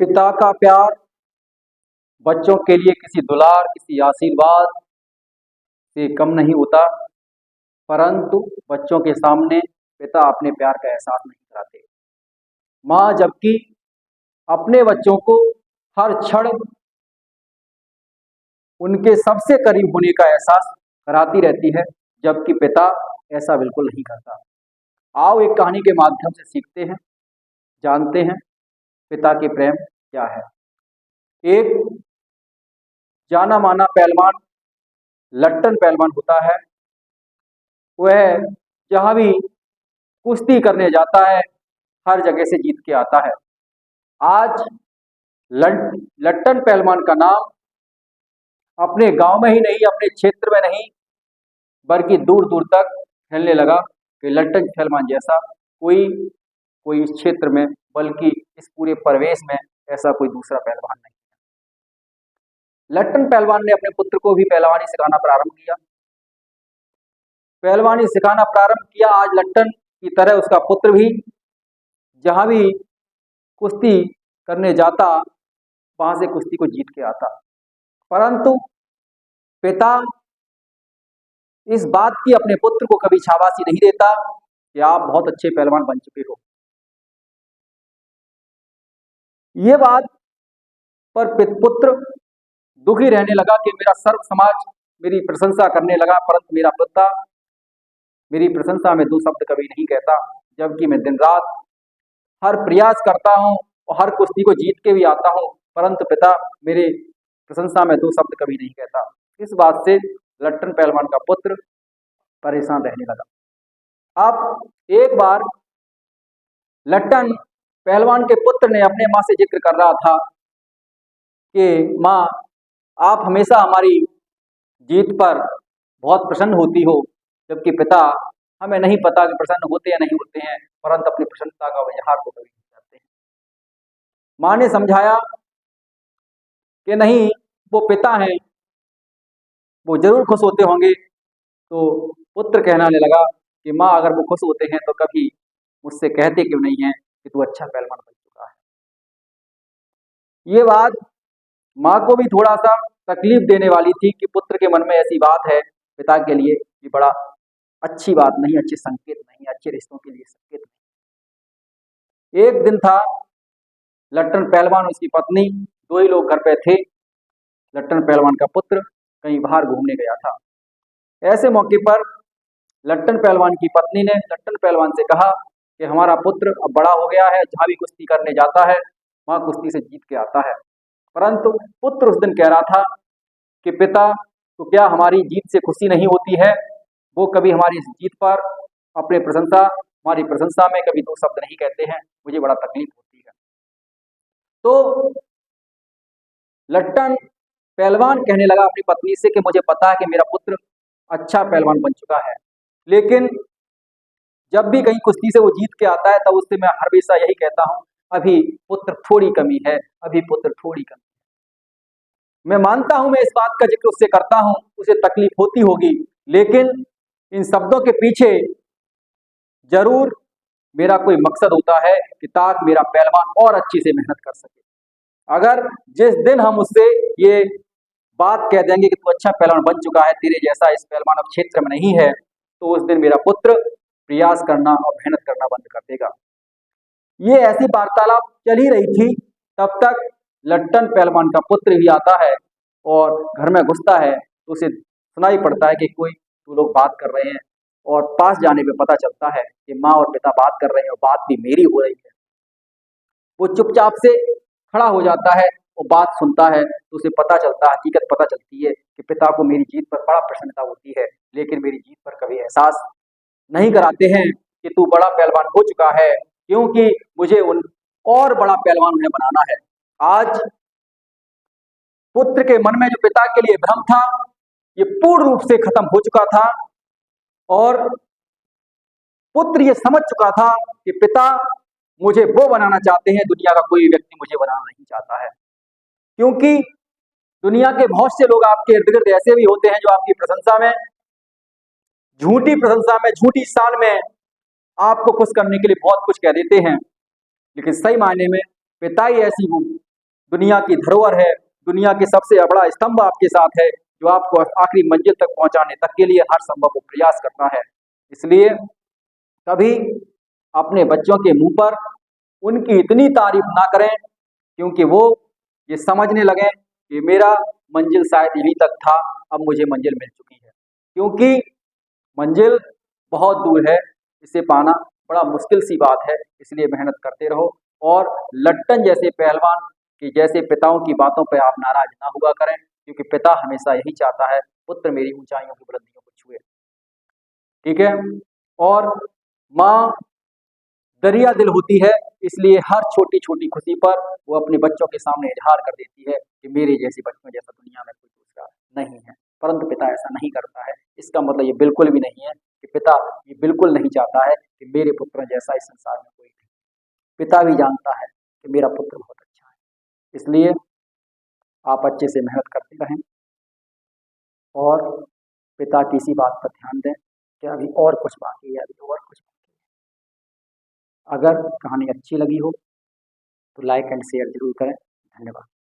पिता का प्यार बच्चों के लिए किसी दुलार, किसी आशीर्वाद से कम नहीं होता, परंतु बच्चों के सामने पिता अपने प्यार का एहसास नहीं कराते। माँ जबकि अपने बच्चों को हर क्षण उनके सबसे करीब होने का एहसास कराती रहती है, जबकि पिता ऐसा बिल्कुल नहीं करता। आओ एक कहानी के माध्यम से सीखते हैं, जानते हैं पिता के प्रेम क्या है। एक जाना माना पहलवान लट्टन पहलवान होता है। वह जहाँ भी कुश्ती करने जाता है, हर जगह से जीत के आता है। आज लट्टन पहलवान का नाम अपने गांव में ही नहीं, अपने क्षेत्र में नहीं, बल्कि दूर दूर तक फैलने लगा कि लट्टन पहलवान जैसा कोई कोई इस क्षेत्र में, बल्कि इस पूरे प्रदेश में ऐसा कोई दूसरा पहलवान नहीं। लट्टन पहलवान ने अपने पुत्र को भी पहलवानी सिखाना प्रारंभ किया। पहलवानी सिखाना प्रारंभ किया। आज लट्टन की तरह उसका पुत्र भी जहां भी कुश्ती करने जाता, वहां से कुश्ती को जीत के आता। परंतु पिता इस बात की अपने पुत्र को कभी शाबाशी नहीं देता कि आप बहुत अच्छे पहलवान बन चुके हो। ये बात पर पुत्र दुखी रहने लगा कि मेरा सर्व समाज मेरी प्रशंसा करने लगा, परंतु मेरा पिता मेरी प्रशंसा में दो शब्द कभी नहीं कहता, जबकि मैं दिन रात हर प्रयास करता हूं और हर कुश्ती को जीत के भी आता हूं, परंतु पिता मेरे प्रशंसा में दो शब्द कभी नहीं कहता। इस बात से लट्टन पहलवान का पुत्र परेशान रहने लगा। अब एक बार लट्टन पहलवान के पुत्र ने अपने माँ से जिक्र कर रहा था कि माँ, आप हमेशा हमारी जीत पर बहुत प्रसन्न होती हो, जबकि पिता हमें नहीं पता कि प्रसन्न होते या नहीं होते हैं, परंतु अपनी प्रसन्नता का इजहार को कभी नहीं करते हैं। माँ ने समझाया कि नहीं, वो पिता हैं, वो जरूर खुश होते होंगे। तो पुत्र कहने लगा कि माँ, अगर वो खुश होते हैं तो कभी मुझसे कहते क्यों नहीं है कि तू अच्छा पहलवान बन चुका है। ये बात माँ को भी थोड़ा सा तकलीफ देने वाली थी कि पुत्र के मन में ऐसी बात है, पिता के लिए ये बड़ा अच्छी बात नहीं, अच्छे संकेत नहीं, अच्छे रिश्तों के लिए संकेत नहीं। एक दिन था, लट्टन पहलवान उसकी पत्नी, दो ही लोग घर पे थे। लट्टन पहलवान का पुत्र कहीं बाहर घूमने गया था। ऐसे मौके पर लट्टन पहलवान की पत्नी ने लट्टन पहलवान से कहा कि हमारा पुत्र अब बड़ा हो गया है, जहां भी कुश्ती करने जाता है वहां कुश्ती से जीत के आता है। परंतु पुत्र उस दिन कह रहा था कि पिता, तो क्या हमारी जीत से खुशी नहीं होती है? वो कभी हमारी जीत पर हमारी प्रशंसा में कभी दो शब्द नहीं कहते हैं, मुझे बड़ा तकलीफ होती है। तो लट्टन पहलवान कहने लगा अपनी पत्नी से कि मुझे पता है कि मेरा पुत्र अच्छा पहलवान बन चुका है, लेकिन जब भी कहीं कुश्ती से वो जीत के आता है तब उससे मैं हमेशा यही कहता हूं, अभी पुत्र थोड़ी कमी है, अभी पुत्र थोड़ी कमी है। मैं मानता हूं, मैं इस बात का जिक्र उससे करता हूं, उसे तकलीफ होती होगी, लेकिन इन शब्दों के पीछे जरूर मेरा कोई मकसद होता है कि ताकि मेरा पहलवान और अच्छी से मेहनत कर सके। अगर जिस दिन हम उससे ये बात कह देंगे कि तू अच्छा पहलवान बन चुका है, तेरे जैसा इस पहलवान अब क्षेत्र में नहीं है, तो उस दिन मेरा पुत्र प्रयास करना और मेहनत करना बंद कर देगा। ये ऐसी वार्तालाप चल ही रही थी, तब तक लट्टन पहलवान का पुत्र भी आता है और घर में घुसता है, तो उसे सुनाई पड़ता है कि कोई दो लोग बात कर रहे हैं, और पास जाने पे पता चलता है कि माँ और पिता बात कर रहे हैं और बात भी मेरी हो रही है। वो चुपचाप से खड़ा हो जाता है और बात सुनता है, तो उसे पता चलता है, हकीकत पता चलती है कि पिता को मेरी जीत पर बड़ा प्रसन्नता होती है, लेकिन मेरी जीत पर कभी एहसास नहीं कराते हैं कि तू बड़ा पहलवान हो चुका है, क्योंकि मुझे उन और बड़ा पहलवान उन्हें बनाना है। आज पुत्र के मन में जो पिता के लिए भ्रम था, ये पूर्ण रूप से खत्म हो चुका था, और पुत्र ये समझ चुका था कि पिता मुझे वो बनाना चाहते हैं, दुनिया का कोई व्यक्ति मुझे बनाना नहीं चाहता है। क्योंकि दुनिया के बहुत से लोग आपके इर्द गिर्द ऐसे भी होते हैं जो आपकी प्रशंसा में, झूठी प्रशंसा में, झूठी शान में आपको खुश करने के लिए बहुत कुछ कह देते हैं, लेकिन सही मायने में पिता ही ऐसी दुनिया की धरोहर है, दुनिया के सबसे बड़ा स्तंभ आपके साथ है, जो आपको आखिरी मंजिल तक पहुंचाने तक के लिए हर संभव वो प्रयास करता है। इसलिए कभी अपने बच्चों के मुंह पर उनकी इतनी तारीफ ना करें, क्योंकि वो ये समझने लगे कि मेरा मंजिल शायद यहीं तक था, अब मुझे मंजिल मिल चुकी है। क्योंकि मंजिल बहुत दूर है, इसे पाना बड़ा मुश्किल सी बात है। इसलिए मेहनत करते रहो और लट्टन जैसे पहलवान की जैसे पिताओं की बातों पर आप नाराज ना हुआ करें, क्योंकि पिता हमेशा यही चाहता है पुत्र मेरी ऊंचाइयों की बुलंदियों को छुए। ठीक है। और माँ दरिया दिल होती है, इसलिए हर छोटी छोटी खुशी पर वो अपने बच्चों के सामने इजहार कर देती है कि मेरे जैसे बच्चों जैसा दुनिया में कोई दूसरा नहीं है। परंतु पिता ऐसा नहीं करता है। इसका मतलब ये बिल्कुल भी नहीं है कि पिता ये बिल्कुल नहीं चाहता है कि मेरे पुत्र जैसा इस संसार में कोई नहीं। पिता भी जानता है कि मेरा पुत्र बहुत अच्छा है। इसलिए आप अच्छे से मेहनत करते रहें और पिता की इसी बात पर ध्यान दें कि अभी और कुछ बाकी है, अभी और कुछ बाकी है। अगर कहानी अच्छी लगी हो तो लाइक एंड शेयर जरूर करें। धन्यवाद।